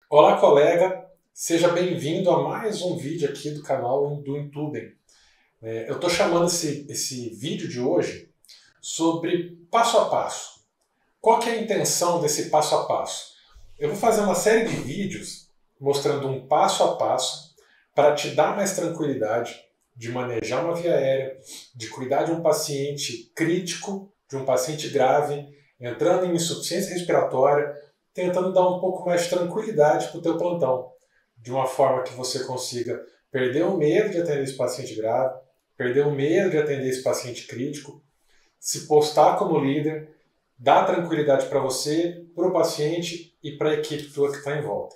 Olá, colega! Seja bem-vindo a mais um vídeo aqui do canal do Intubem. Eu estou chamando esse vídeo de hoje sobre passo a passo. Qual que é a intenção desse passo a passo? Eu vou fazer uma série de vídeos mostrando um passo a passo para te dar mais tranquilidade de manejar uma via aérea, de cuidar de um paciente crítico, de um paciente grave, entrando em insuficiência respiratória, tentando dar um pouco mais de tranquilidade para o teu plantão, de uma forma que você consiga perder o medo de atender esse paciente grave, perder o medo de atender esse paciente crítico, se postar como líder, dar tranquilidade para você, para o paciente e para a equipe tua que está em volta.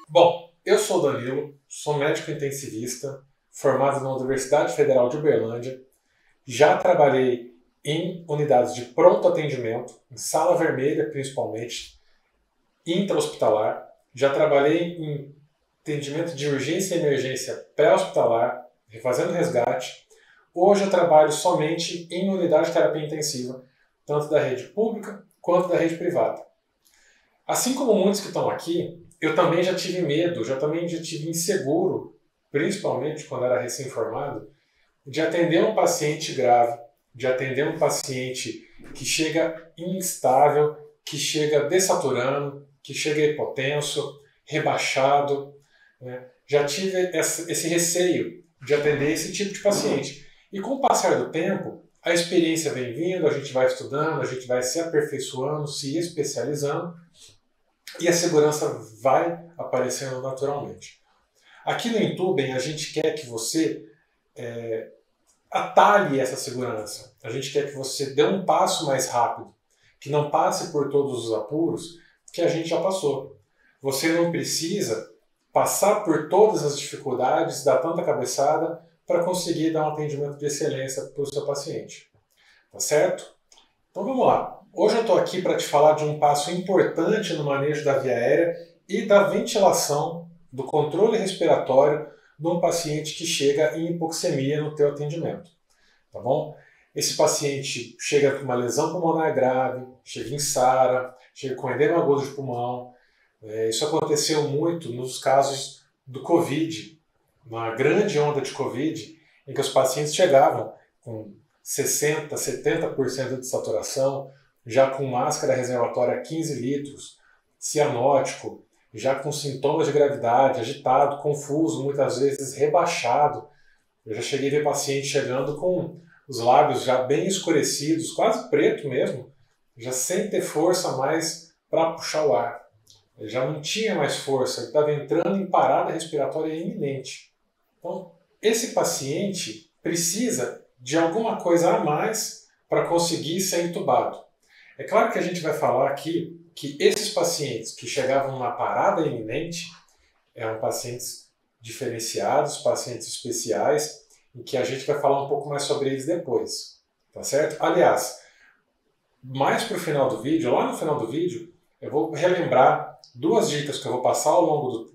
Bom, eu sou o Danilo, sou médico intensivista, formado na Universidade Federal de Uberlândia, já trabalhei em unidades de pronto atendimento, em sala vermelha principalmente, intra-hospitalar. Já trabalhei em atendimento de urgência e emergência pré-hospitalar, fazendo resgate. Hoje eu trabalho somente em unidade de terapia intensiva, tanto da rede pública quanto da rede privada. Assim como muitos que estão aqui, eu também já tive medo, já tive inseguro, principalmente quando era recém-formado, de atender um paciente grave, de atender um paciente que chega instável, que chega dessaturando, que chega hipotenso, rebaixado. Né? Já tive esse receio de atender esse tipo de paciente. E com o passar do tempo, a experiência vem vindo, a gente vai estudando, a gente vai se aperfeiçoando, se especializando e a segurança vai aparecendo naturalmente. Aqui no Intubem, a gente quer que você atalhe essa segurança. A gente quer que você dê um passo mais rápido, que não passe por todos os apuros que a gente já passou. Você não precisa passar por todas as dificuldades, dar tanta cabeçada para conseguir dar um atendimento de excelência para o seu paciente. Tá certo? Então vamos lá. Hoje eu estou aqui para te falar de um passo importante no manejo da via aérea e da ventilação, do controle respiratório de um paciente que chega em hipoxemia no teu atendimento, tá bom? Esse paciente chega com uma lesão pulmonar grave, chega em SARA, chega com edema agudo de pulmão. Isso aconteceu muito nos casos do Covid, na grande onda de Covid, em que os pacientes chegavam com 60%, 70% de saturação, já com máscara reservatória a 15 litros, cianótico, já com sintomas de gravidade, agitado, confuso, muitas vezes rebaixado. Eu já cheguei a ver paciente chegando com os lábios já bem escurecidos, quase preto mesmo, já sem ter força mais para puxar o ar. Ele já não tinha mais força, ele estava entrando em parada respiratória iminente. Então, esse paciente precisa de alguma coisa a mais para conseguir ser entubado. É claro que a gente vai falar aqui que esses pacientes que chegavam na parada iminente eram pacientes diferenciados, pacientes especiais, em que a gente vai falar um pouco mais sobre eles depois, tá certo? Aliás, mais para o final do vídeo, lá no final do vídeo, eu vou relembrar duas dicas que eu vou passar ao longo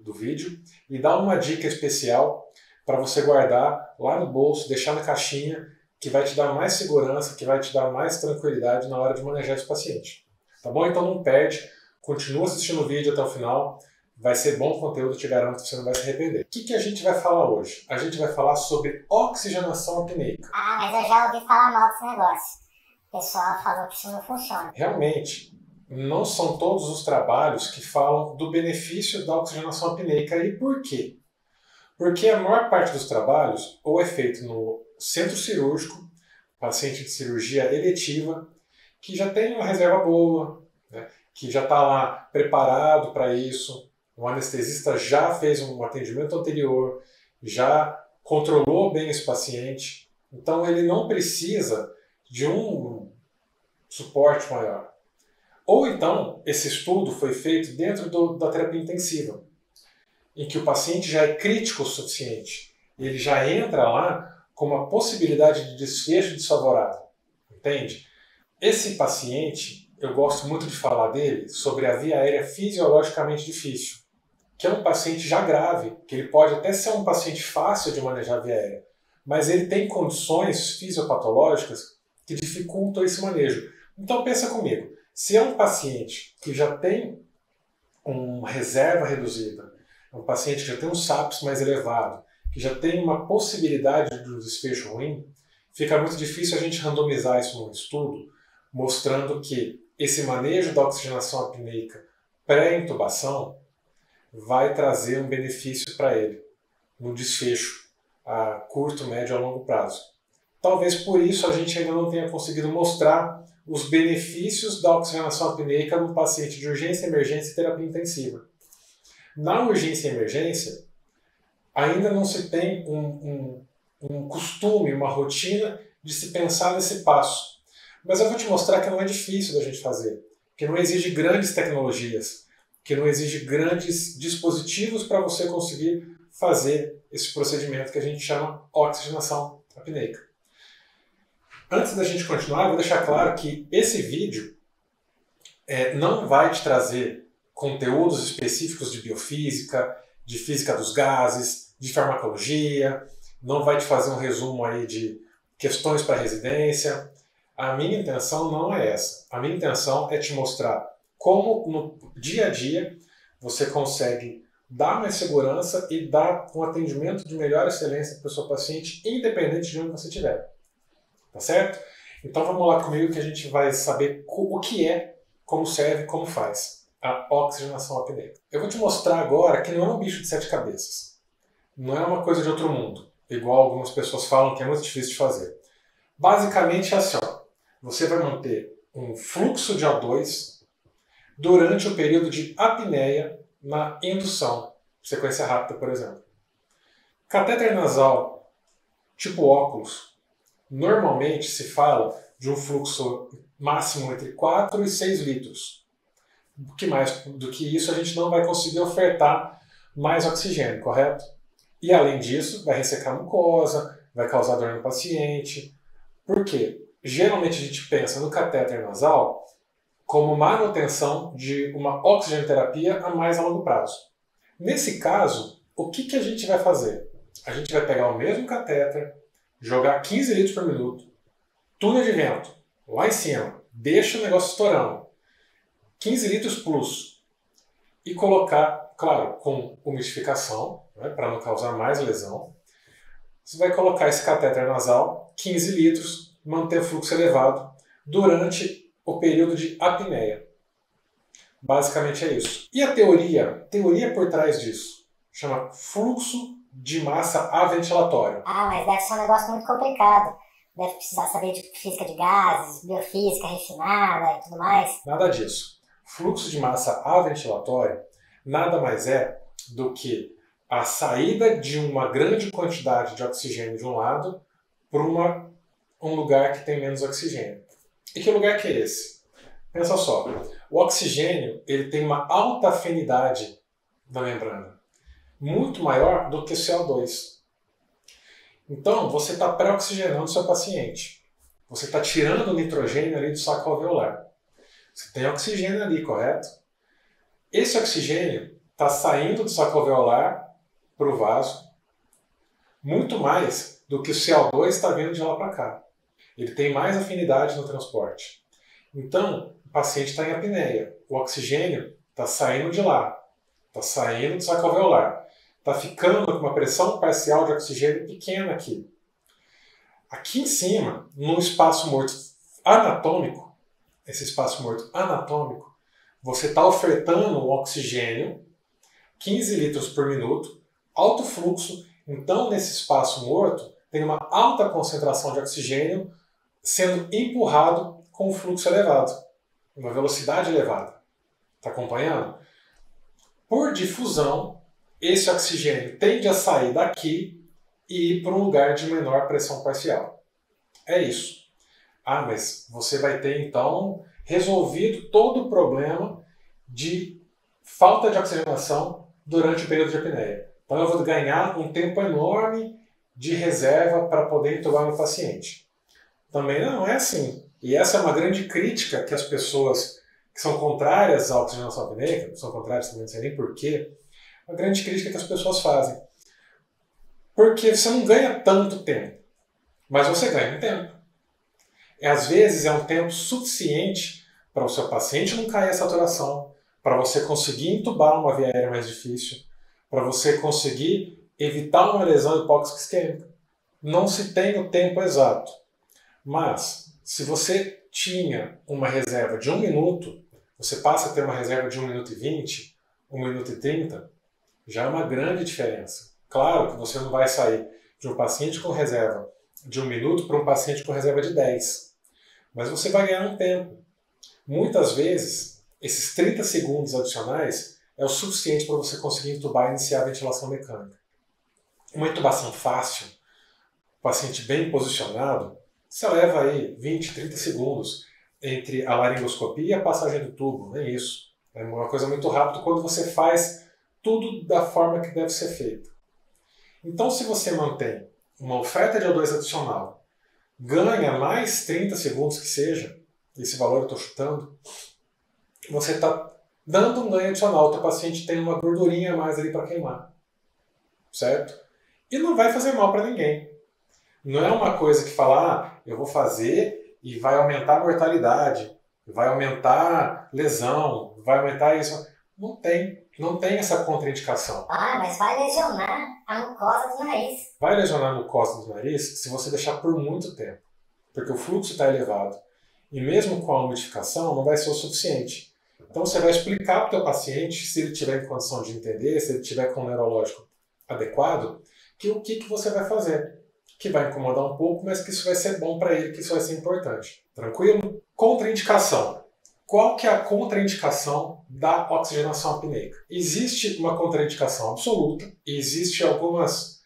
do vídeo e dar uma dica especial para você guardar lá no bolso, deixar na caixinha, que vai te dar mais segurança, que vai te dar mais tranquilidade na hora de manejar esse paciente. Tá bom? Então não perde, continua assistindo o vídeo até o final, vai ser bom conteúdo, te garanto que você não vai se arrepender. O que a gente vai falar hoje? A gente vai falar sobre oxigenação apneica. Ah, mas eu já ouvi falar mal desse negócio. O pessoal falou que isso não funciona. Realmente, não são todos os trabalhos que falam do benefício da oxigenação apneica. E por quê? Porque a maior parte dos trabalhos ou é feito no centro cirúrgico, paciente de cirurgia eletiva, que já tem uma reserva boa, né, que já está lá preparado para isso, o anestesista já fez um atendimento anterior, já controlou bem esse paciente, então ele não precisa de um suporte maior. Ou então, esse estudo foi feito dentro da terapia intensiva, em que o paciente já é crítico o suficiente, ele já entra lá com uma possibilidade de desfecho desfavorável, entende? Esse paciente, eu gosto muito de falar dele sobre a via aérea fisiologicamente difícil, que é um paciente já grave, que ele pode até ser um paciente fácil de manejar a via aérea, mas ele tem condições fisiopatológicas que dificultam esse manejo. Então pensa comigo, se é um paciente que já tem uma reserva reduzida, é um paciente que já tem um SAPS mais elevado, que já tem uma possibilidade de um desfecho ruim, fica muito difícil a gente randomizar isso num estudo, mostrando que esse manejo da oxigenação apneica pré-intubação vai trazer um benefício para ele no desfecho a curto, médio ou longo prazo. Talvez por isso a gente ainda não tenha conseguido mostrar os benefícios da oxigenação apneica no paciente de urgência, emergência e terapia intensiva. Na urgência e emergência, ainda não se tem um costume, uma rotina de se pensar nesse passo. Mas eu vou te mostrar que não é difícil da gente fazer, que não exige grandes tecnologias, que não exige grandes dispositivos para você conseguir fazer esse procedimento que a gente chama oxigenação apneica. Antes da gente continuar, eu vou deixar claro que esse vídeo não vai te trazer conteúdos específicos de biofísica, de física dos gases, de farmacologia, não vai te fazer um resumo aí de questões para residência. A minha intenção não é essa. A minha intenção é te mostrar como no dia a dia você consegue dar mais segurança e dar um atendimento de melhor excelência para o seu paciente, independente de onde você estiver. Tá certo? Então vamos lá comigo que a gente vai saber o que é, como serve, como faz a oxigenação apneica. Eu vou te mostrar agora que não é um bicho de 7 cabeças. Não é uma coisa de outro mundo, igual algumas pessoas falam que é muito difícil de fazer. Basicamente é assim, ó, você vai manter um fluxo de O2 durante o período de apneia na indução, sequência rápida, por exemplo. Catéter nasal, tipo óculos, normalmente se fala de um fluxo máximo entre 4 e 6 litros. Que mais do que isso a gente não vai conseguir ofertar mais oxigênio, correto? E além disso, vai ressecar a mucosa, vai causar dor no paciente. Por quê? Geralmente a gente pensa no catéter nasal como manutenção de uma oxigenoterapia a mais a longo prazo. Nesse caso, o que a gente vai fazer? A gente vai pegar o mesmo catéter, jogar 15 litros por minuto, túnel de vento, lá em cima, deixa o negócio estourando, 15 litros plus, e colocar, claro, com umidificação, né, para não causar mais lesão. Você vai colocar esse catéter nasal, 15 litros, manter o fluxo elevado durante o período de apneia. Basicamente é isso. E a teoria por trás disso, chama fluxo de massa aventilatório. Ah, mas deve ser um negócio muito complicado. Deve precisar saber de física de gases, biofísica refinada e tudo mais. Nada disso. Fluxo de massa aventilatório nada mais é do que a saída de uma grande quantidade de oxigênio de um lado para um lugar que tem menos oxigênio. E que lugar que é esse? Pensa só, o oxigênio ele tem uma alta afinidade na membrana, muito maior do que o CO2. Então, você está pré-oxigenando o seu paciente. Você está tirando o nitrogênio ali do saco alveolar. Você tem oxigênio ali, correto? Esse oxigênio está saindo do saco alveolar para o vaso, muito mais do que o CO2 está vindo de lá para cá. Ele tem mais afinidade no transporte. Então, o paciente está em apneia. O oxigênio está saindo de lá, está saindo do saco alveolar. Está ficando com uma pressão parcial de oxigênio pequena aqui. Aqui em cima, no espaço morto anatômico, esse espaço morto anatômico, você está ofertando um oxigênio, 15 litros por minuto, alto fluxo. Então, nesse espaço morto, tem uma alta concentração de oxigênio sendo empurrado com um fluxo elevado, uma velocidade elevada. Está acompanhando? Por difusão, esse oxigênio tende a sair daqui e ir para um lugar de menor pressão parcial. É isso. Ah, mas você vai ter então resolvido todo o problema de falta de oxigenação durante o período de apneia. Então eu vou ganhar um tempo enorme de reserva para poder entubar meu paciente. Também não é assim. E essa é uma grande crítica que as pessoas que são contrárias à oxigenação apneica, são contrárias também, não sei nem porquê, uma grande crítica que as pessoas fazem. Porque você não ganha tanto tempo, mas você ganha um tempo. Às vezes é um tempo suficiente para o seu paciente não cair a saturação, para você conseguir entubar uma via aérea mais difícil, para você conseguir evitar uma lesão hipóxica isquêmica. Não se tem o tempo exato, mas se você tinha uma reserva de 1 minuto, você passa a ter uma reserva de 1 minuto e 20, 1 minuto e 30, já é uma grande diferença. Claro que você não vai sair de um paciente com reserva de 1 minuto para um paciente com reserva de 10, mas você vai ganhar um tempo. Muitas vezes, esses 30 segundos adicionais é o suficiente para você conseguir entubar e iniciar a ventilação mecânica. Uma intubação fácil, paciente bem posicionado, você leva aí 20, 30 segundos entre a laringoscopia e a passagem do tubo, é isso. É uma coisa muito rápida quando você faz tudo da forma que deve ser feito. Então, se você mantém uma oferta de O2 adicional, ganha mais 30 segundos que seja, esse valor eu estou chutando, você está dando um ganho adicional. O teu paciente tem uma gordurinha a mais ali para queimar. Certo? E não vai fazer mal para ninguém. Não é uma coisa que fala, eu vou fazer e vai aumentar a mortalidade, vai aumentar lesão, vai aumentar isso. Não tem essa contraindicação. Mas vai lesionar a mucosa do nariz. Vai lesionar a mucosa do nariz se você deixar por muito tempo, porque o fluxo está elevado. E mesmo com a umidificação, não vai ser o suficiente. Então você vai explicar para o teu paciente, se ele tiver em condição de entender, se ele tiver com um neurológico adequado, que o que você vai fazer. Que vai incomodar um pouco, mas que isso vai ser bom para ele, que isso vai ser importante. Tranquilo? Contraindicação. Qual que é a contraindicação da oxigenação apneica? Existe uma contraindicação absoluta e existe algumas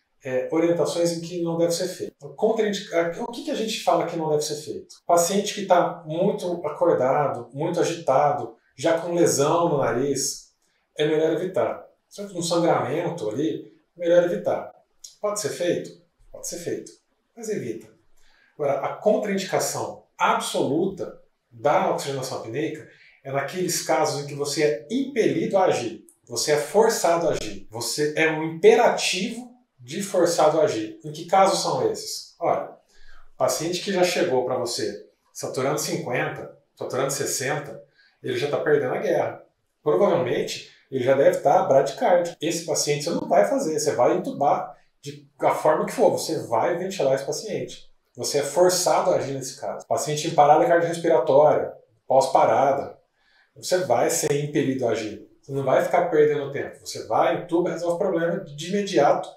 orientações em que não deve ser feito. O que a gente fala que não deve ser feito? Paciente que está muito acordado, muito agitado, já com lesão no nariz, é melhor evitar. Se tem um sangramento ali, é melhor evitar. Pode ser feito? Pode ser feito, mas evita. Agora, a contraindicação absoluta da oxigenação apneica é naqueles casos em que você é impelido a agir, você é forçado a agir, você é um imperativo de forçado a agir. Em que casos são esses? Olha, paciente que já chegou para você saturando 50, saturando 60, ele já está perdendo a guerra. Provavelmente ele já deve estar bradicárdio. Esse paciente você não vai fazer, você vai entubar da forma que for, você vai ventilar esse paciente. Você é forçado a agir nesse caso. Paciente em parada cardiorrespiratória, pós-parada, você vai ser impelido a agir. Você não vai ficar perdendo tempo. Você vai, entuba e resolve o problema de imediato,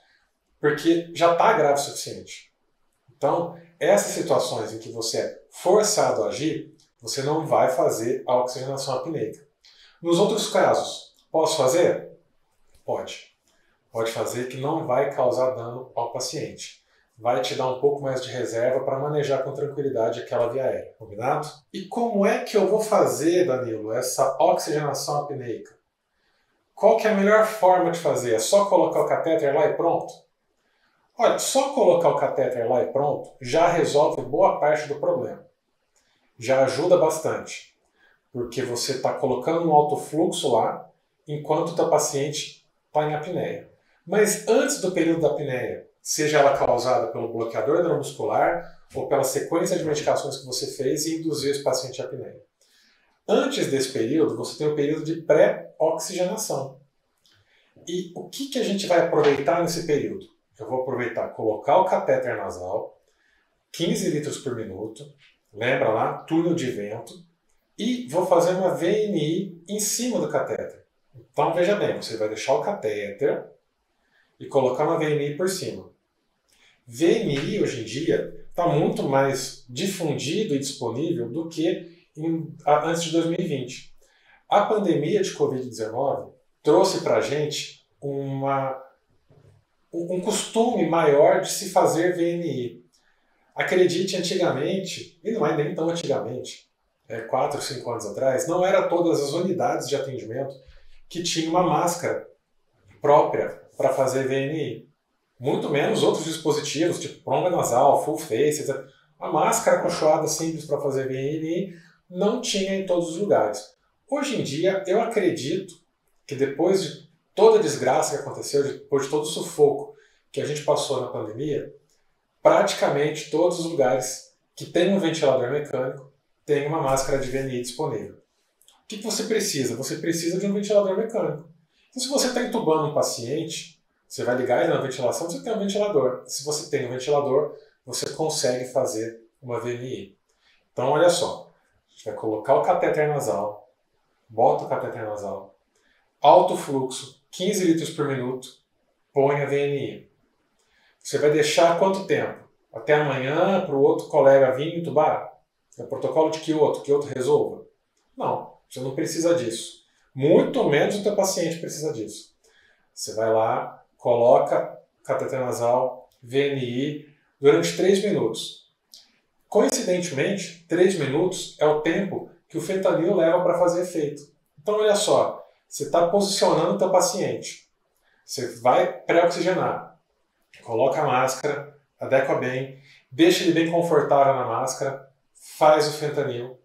porque já está grave o suficiente. Então, essas situações em que você é forçado a agir, você não vai fazer a oxigenação apneica. Nos outros casos, posso fazer? Pode. Pode fazer, que não vai causar dano ao paciente. Vai te dar um pouco mais de reserva para manejar com tranquilidade aquela via aérea. Combinado? E como é que eu vou fazer, Danilo, essa oxigenação apneica? Qual que é a melhor forma de fazer? É só colocar o catéter lá e pronto? Olha, só colocar o catéter lá e pronto já resolve boa parte do problema. Já ajuda bastante. Porque você está colocando um alto fluxo lá, enquanto o teu paciente está em apneia. Mas antes do período da apneia, seja ela causada pelo bloqueador neuromuscular ou pela sequência de medicações que você fez e induziu esse paciente à apneia. Antes desse período, você tem o período de pré-oxigenação. E o que a gente vai aproveitar nesse período? Eu vou aproveitar colocar o catéter nasal, 15 litros por minuto, lembra lá, túnel de vento, e vou fazer uma VNI em cima do catéter. Então veja bem, você vai deixar o catéter e colocar uma VNI por cima. VNI hoje em dia está muito mais difundido e disponível do que antes de 2020. A pandemia de Covid-19 trouxe para a gente um costume maior de se fazer VNI. Acredite, antigamente, e não é nem tão antigamente, 4, 5 anos atrás, não era todas as unidades de atendimento que tinham uma máscara própria para fazer VNI. Muito menos outros dispositivos, tipo pronga nasal, full face, etc. A máscara acolchoada simples para fazer VNI não tinha em todos os lugares. Hoje em dia, eu acredito que depois de toda a desgraça que aconteceu, depois de todo o sufoco que a gente passou na pandemia, praticamente todos os lugares que tem um ventilador mecânico, tem uma máscara de VNI disponível. O que você precisa? Você precisa de um ventilador mecânico. Então, se você está entubando um paciente, você vai ligar ele na ventilação, você tem um ventilador. Se você tem um ventilador, você consegue fazer uma VNI. Então, olha só. A gente vai colocar o catéter nasal, bota o catéter nasal, alto fluxo, 15 litros por minuto, põe a VNI. Você vai deixar quanto tempo? Até amanhã para o outro colega vir entubar? É o protocolo de Kyoto resolva? Não, você não precisa disso. Muito menos o teu paciente precisa disso. Você vai lá, coloca cateter nasal, VNI, durante 3 minutos. Coincidentemente, 3 minutos é o tempo que o fentanil leva para fazer efeito. Então, olha só, você está posicionando o teu paciente. Você vai pré-oxigenar, coloca a máscara, adequa bem, deixa ele bem confortável na máscara, faz o fentanil,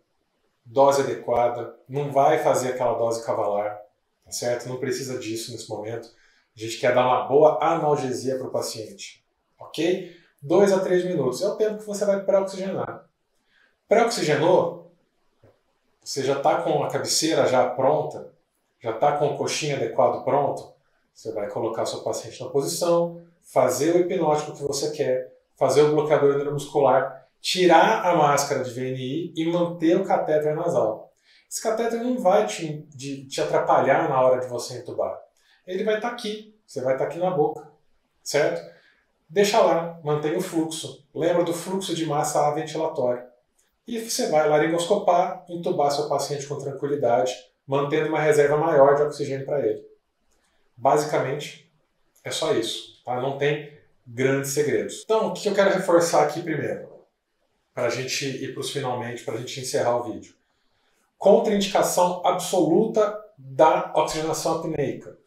dose adequada, não vai fazer aquela dose cavalar, tá certo? Não precisa disso nesse momento. A gente quer dar uma boa analgesia para o paciente, ok? 2 a 3 minutos é o tempo que você vai pré-oxigenar. Pré-oxigenou, você já está com a cabeceira já pronta, já está com o coxinho adequado pronto, você vai colocar seu paciente na posição, fazer o hipnótico que você quer, fazer o bloqueador neuromuscular, tirar a máscara de VNI e manter o catéter nasal. Esse catéter não vai te atrapalhar na hora de você entubar. Ele vai estar aqui, você vai estar aqui na boca, certo? Deixa lá, mantém o fluxo. Lembra do fluxo de massa ventilatória. E você vai laringoscopar, entubar seu paciente com tranquilidade, mantendo uma reserva maior de oxigênio para ele. Basicamente, é só isso. Tá? Não tem grandes segredos. Então, o que eu quero reforçar aqui primeiro? Para a gente ir para os finalmente, para a gente encerrar o vídeo. Contraindicação absoluta da oxigenação apneica.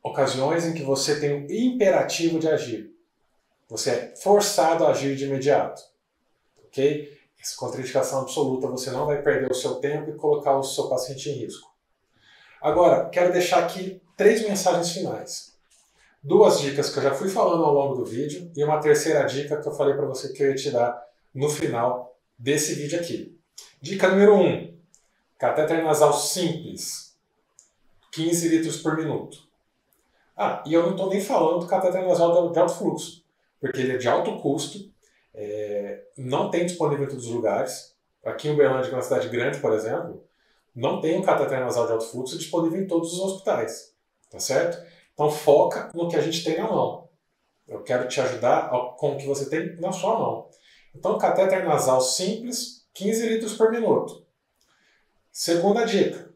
Ocasiões em que você tem um imperativo de agir. Você é forçado a agir de imediato. Ok? Essa contraindicação absoluta, você não vai perder o seu tempo e colocar o seu paciente em risco. Agora, quero deixar aqui 3 mensagens finais. 2 dicas que eu já fui falando ao longo do vídeo e uma terceira dica que eu falei para você que eu ia te dar no final desse vídeo aqui. Dica número 1. Catéter nasal simples. 15 litros por minuto. Ah, e eu não estou nem falando do catéter nasal de alto fluxo, porque ele é de alto custo, não tem disponível em todos os lugares. Aqui em Uberlândia, que é uma cidade grande, por exemplo, não tem um catéter nasal de alto fluxo disponível em todos os hospitais, tá certo? Então foca no que a gente tem na mão. Eu quero te ajudar com o que você tem na sua mão. Então, catéter nasal simples, 15 litros por minuto. Segunda dica,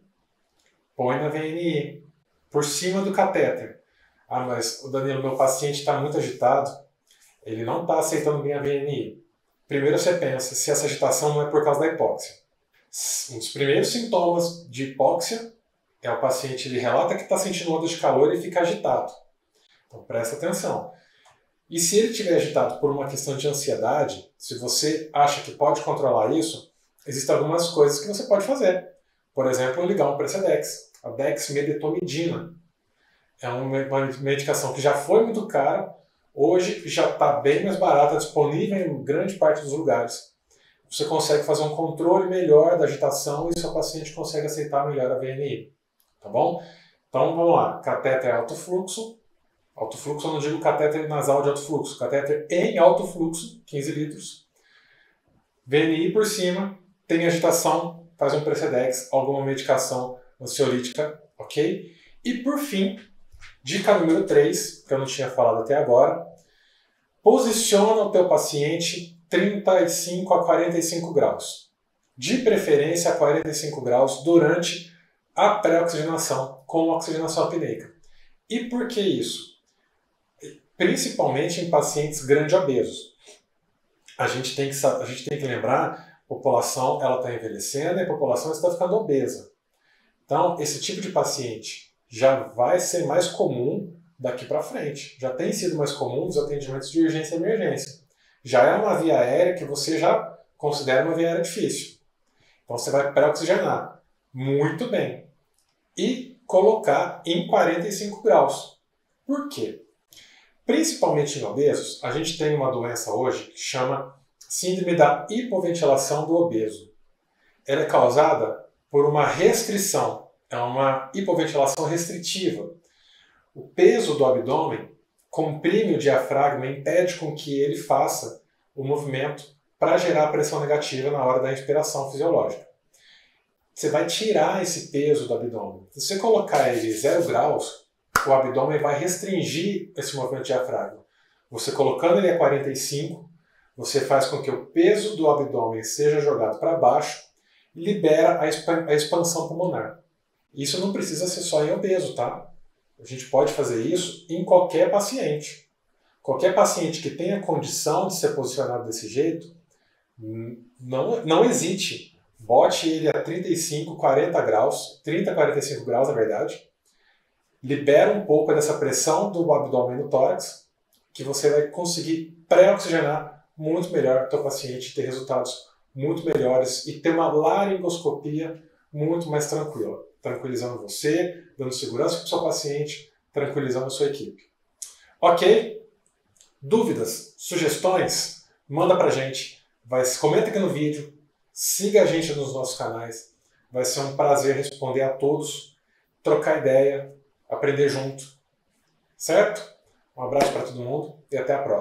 põe na VNI, por cima do catéter. Ah, mas o Danilo, meu paciente está muito agitado, ele não está aceitando bem a VNI. Primeiro você pensa se essa agitação não é por causa da hipóxia. Um dos primeiros sintomas de hipóxia é o paciente, ele relata que está sentindo onda de calor e fica agitado. Então presta atenção. E se ele estiver agitado por uma questão de ansiedade, se você acha que pode controlar isso, existem algumas coisas que você pode fazer. Por exemplo, ligar um Precedex, a dexmedetomidina. É uma medicação que já foi muito cara, hoje já está bem mais barata, disponível em grande parte dos lugares. Você consegue fazer um controle melhor da agitação e seu paciente consegue aceitar melhor a VNI. Tá bom? Então vamos lá, catéter alto fluxo. Alto fluxo, eu não digo catéter nasal de alto fluxo, catéter em alto fluxo, 15 litros. VNI por cima, tem agitação, faz um Precedex, alguma medicação ansiolítica, ok? E por fim, dica número 3, que eu não tinha falado até agora, posiciona o teu paciente 35 a 45 graus. De preferência a 45 graus durante a pré-oxigenação com oxigenação apneica. E por que isso? Principalmente em pacientes grande obesos. A gente tem que lembrar, a população está envelhecendo e a população está ficando obesa. Então, esse tipo de paciente já vai ser mais comum daqui para frente. Já tem sido mais comum nos atendimentos de urgência e emergência. Já é uma via aérea que você já considera uma via aérea difícil. Então, você vai pré-oxigenar muito bem e colocar em 45 graus. Por quê? Principalmente em obesos, a gente tem uma doença hoje que chama Síndrome da hipoventilação do obeso. Ela é causada por uma restrição, é uma hipoventilação restritiva. O peso do abdômen comprime o diafragma e impede com que ele faça o movimento para gerar pressão negativa na hora da inspiração fisiológica. Você vai tirar esse peso do abdômen. Se você colocar ele 0 graus, o abdômen vai restringir esse movimento diafragma. Você colocando ele a 45, você faz com que o peso do abdômen seja jogado para baixo e libera a expansão pulmonar. Isso não precisa ser só em obeso, tá? A gente pode fazer isso em qualquer paciente. Qualquer paciente que tenha condição de ser posicionado desse jeito, não hesite. Bote ele a 35, 40 graus, 30, 45 graus na verdade. Libera um pouco dessa pressão do abdômen no tórax, que você vai conseguir pré-oxigenar muito melhor o seu paciente, ter resultados muito melhores e ter uma laringoscopia muito mais tranquila, tranquilizando você, dando segurança para o seu paciente, tranquilizando a sua equipe. Ok? Dúvidas, sugestões? Manda pra gente. Comenta aqui no vídeo, siga a gente nos nossos canais. Vai ser um prazer responder a todos, trocar ideia, aprender junto. Certo? Um abraço para todo mundo e até a próxima.